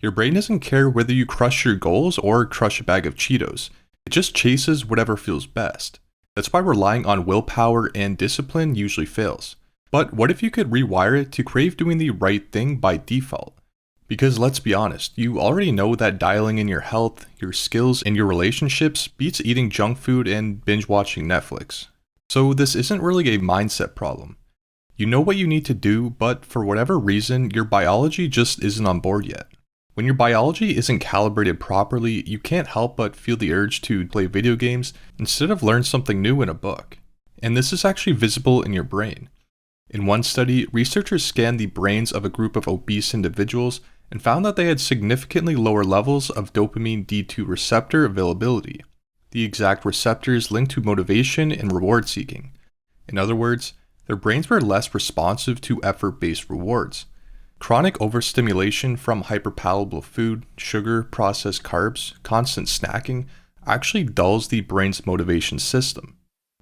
Your brain doesn't care whether you crush your goals or crush a bag of Cheetos. It just chases whatever feels best. That's why relying on willpower and discipline usually fails. But what if you could rewire it to crave doing the right thing by default? Because let's be honest, you already know that dialing in your health, your skills, and your relationships beats eating junk food and binge watching Netflix. So this isn't really a mindset problem. You know what you need to do, but for whatever reason, your biology just isn't on board yet. When your biology isn't calibrated properly, you can't help but feel the urge to play video games instead of learn something new in a book. And this is actually visible in your brain. In one study, researchers scanned the brains of a group of obese individuals and found that they had significantly lower levels of dopamine D2 receptor availability, the exact receptors linked to motivation and reward seeking. In other words, their brains were less responsive to effort-based rewards. Chronic overstimulation from hyperpalatable food, sugar, processed carbs, constant snacking actually dulls the brain's motivation system.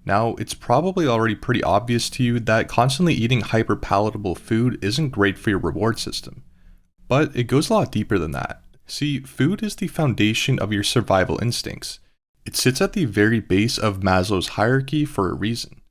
Now, it's probably already pretty obvious to you that constantly eating hyperpalatable food isn't great for your reward system. But it goes a lot deeper than that. See, food is the foundation of your survival instincts. It sits at the very base of Maslow's hierarchy for a reason.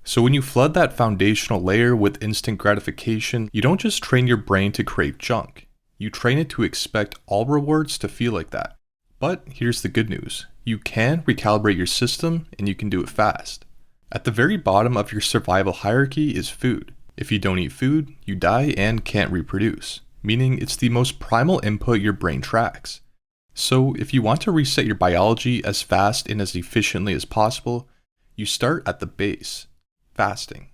So when you flood that foundational layer with instant gratification, you don't just train your brain to crave junk. You train it to expect all rewards to feel like that. But here's the good news. You can recalibrate your system and you can do it fast. At the very bottom of your survival hierarchy is food. If you don't eat food, you die and can't reproduce, meaning it's the most primal input your brain tracks. So if you want to reset your biology as fast and as efficiently as possible, you start at the base. Fasting.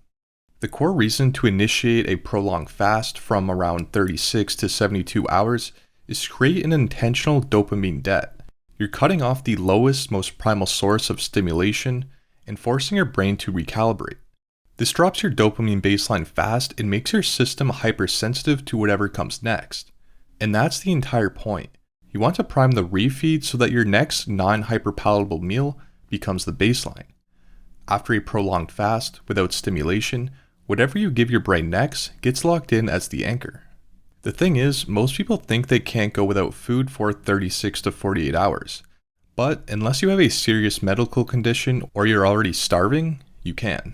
The core reason to initiate a prolonged fast from around 36 to 72 hours is to create an intentional dopamine debt. You're cutting off the lowest, most primal source of stimulation and forcing your brain to recalibrate. This drops your dopamine baseline fast and makes your system hypersensitive to whatever comes next. And that's the entire point. You want to prime the refeed so that your next non-hyperpalatable meal becomes the baseline. After a prolonged fast, without stimulation, whatever you give your brain next gets locked in as the anchor. The thing is, most people think they can't go without food for 36 to 48 hours. But unless you have a serious medical condition or you're already starving, you can.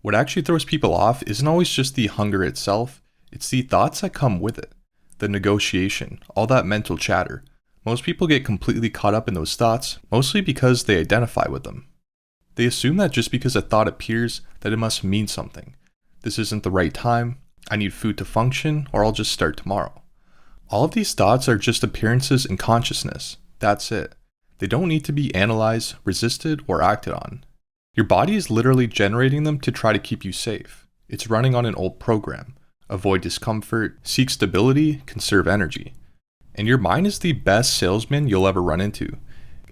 What actually throws people off isn't always just the hunger itself, it's the thoughts that come with it. The negotiation, all that mental chatter. Most people get completely caught up in those thoughts, mostly because they identify with them. They assume that just because a thought appears, that it must mean something. This isn't the right time, I need food to function, or I'll just start tomorrow. All of these thoughts are just appearances in consciousness. That's it. They don't need to be analyzed, resisted, or acted on. Your body is literally generating them to try to keep you safe. It's running on an old program. Avoid discomfort, seek stability, conserve energy. And your mind is the best salesman you'll ever run into.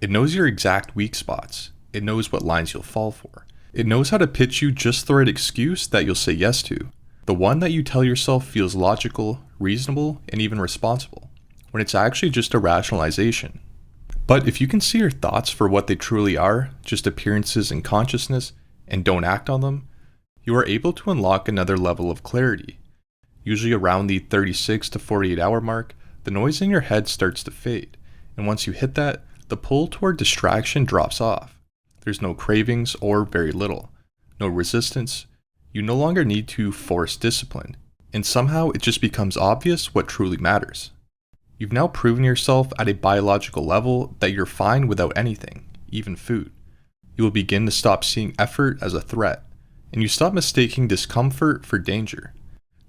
It knows your exact weak spots. It knows what lines you'll fall for. It knows how to pitch you just the right excuse that you'll say yes to. The one that you tell yourself feels logical, reasonable, and even responsible, when it's actually just a rationalization. But if you can see your thoughts for what they truly are, just appearances in consciousness, and don't act on them, you are able to unlock another level of clarity. Usually around the 36 to 48 hour mark, the noise in your head starts to fade, and once you hit that, the pull toward distraction drops off. There's no cravings or very little, no resistance. You no longer need to force discipline, and somehow it just becomes obvious what truly matters. You've now proven yourself at a biological level that you're fine without anything, even food. You will begin to stop seeing effort as a threat, and you stop mistaking discomfort for danger.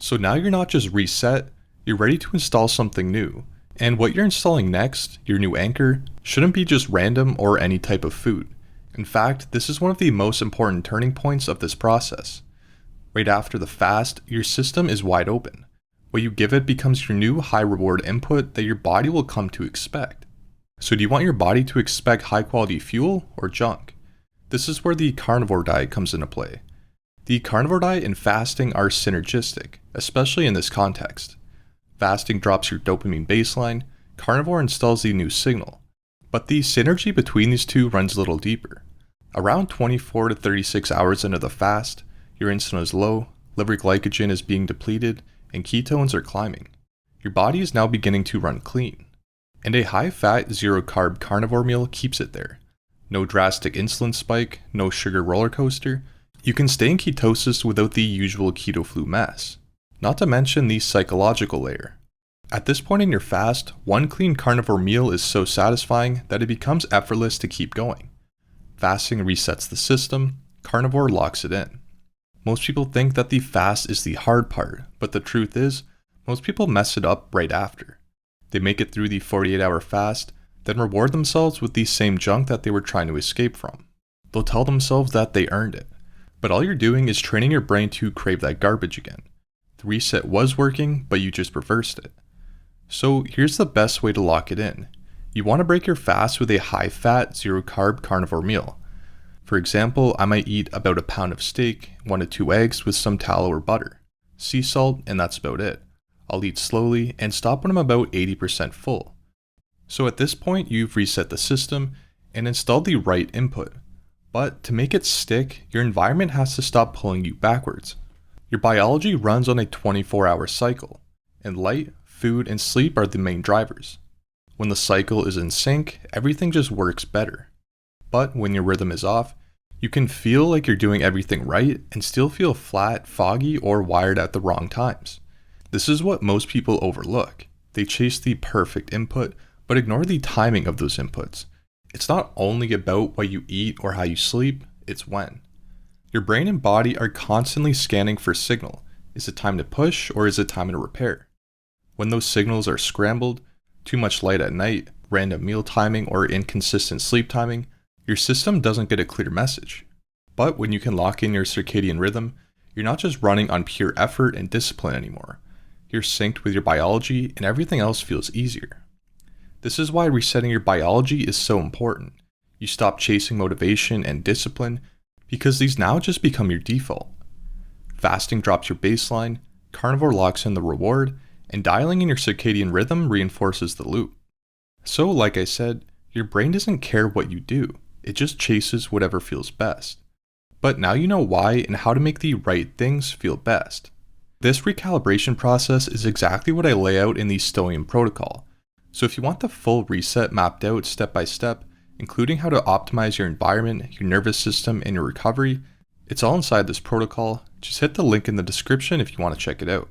So now you're not just reset, you're ready to install something new. And what you're installing next, your new anchor, shouldn't be just random or any type of food. In fact, this is one of the most important turning points of this process. Right after the fast, your system is wide open. What you give it becomes your new high reward input that your body will come to expect. So do you want your body to expect high quality fuel or junk? This is where the carnivore diet comes into play. The carnivore diet and fasting are synergistic, especially in this context. Fasting drops your dopamine baseline, carnivore installs the new signal. But the synergy between these two runs a little deeper. Around 24 to 36 hours into the fast, your insulin is low, liver glycogen is being depleted, and ketones are climbing. Your body is now beginning to run clean. And a high-fat, zero-carb carnivore meal keeps it there. No drastic insulin spike, no sugar roller coaster. You can stay in ketosis without the usual keto flu mess. Not to mention the psychological layer. At this point in your fast, one clean carnivore meal is so satisfying that it becomes effortless to keep going. Fasting resets the system, carnivore locks it in. Most people think that the fast is the hard part, but the truth is, most people mess it up right after. They make it through the 48-hour fast, then reward themselves with the same junk that they were trying to escape from. They'll tell themselves that they earned it, but all you're doing is training your brain to crave that garbage again. The reset was working, but you just reversed it. So here's the best way to lock it in. You want to break your fast with a high-fat, zero-carb carnivore meal. For example, I might eat about a pound of steak, 1 to 2 eggs with some tallow or butter, sea salt, and that's about it. I'll eat slowly and stop when I'm about 80% full. So at this point, you've reset the system and installed the right input. But to make it stick, your environment has to stop pulling you backwards. Your biology runs on a 24-hour cycle, and light, food, and sleep are the main drivers. When the cycle is in sync, everything just works better. But when your rhythm is off, you can feel like you're doing everything right and still feel flat, foggy, or wired at the wrong times. This is what most people overlook. They chase the perfect input, but ignore the timing of those inputs. It's not only about what you eat or how you sleep, it's when. Your brain and body are constantly scanning for signal. Is it time to push or is it time to repair? When those signals are scrambled, too much light at night, random meal timing, or inconsistent sleep timing, your system doesn't get a clear message. But when you can lock in your circadian rhythm, you're not just running on pure effort and discipline anymore. You're synced with your biology and everything else feels easier. This is why resetting your biology is so important. You stop chasing motivation and discipline because these now just become your default. Fasting drops your baseline, carnivore locks in the reward, and dialing in your circadian rhythm reinforces the loop. So, like I said, your brain doesn't care what you do, it just chases whatever feels best. But now you know why and how to make the right things feel best. This recalibration process is exactly what I lay out in the Stoian protocol. So if you want the full reset mapped out step by step, including how to optimize your environment, your nervous system, and your recovery, it's all inside this protocol. Just hit the link in the description if you want to check it out.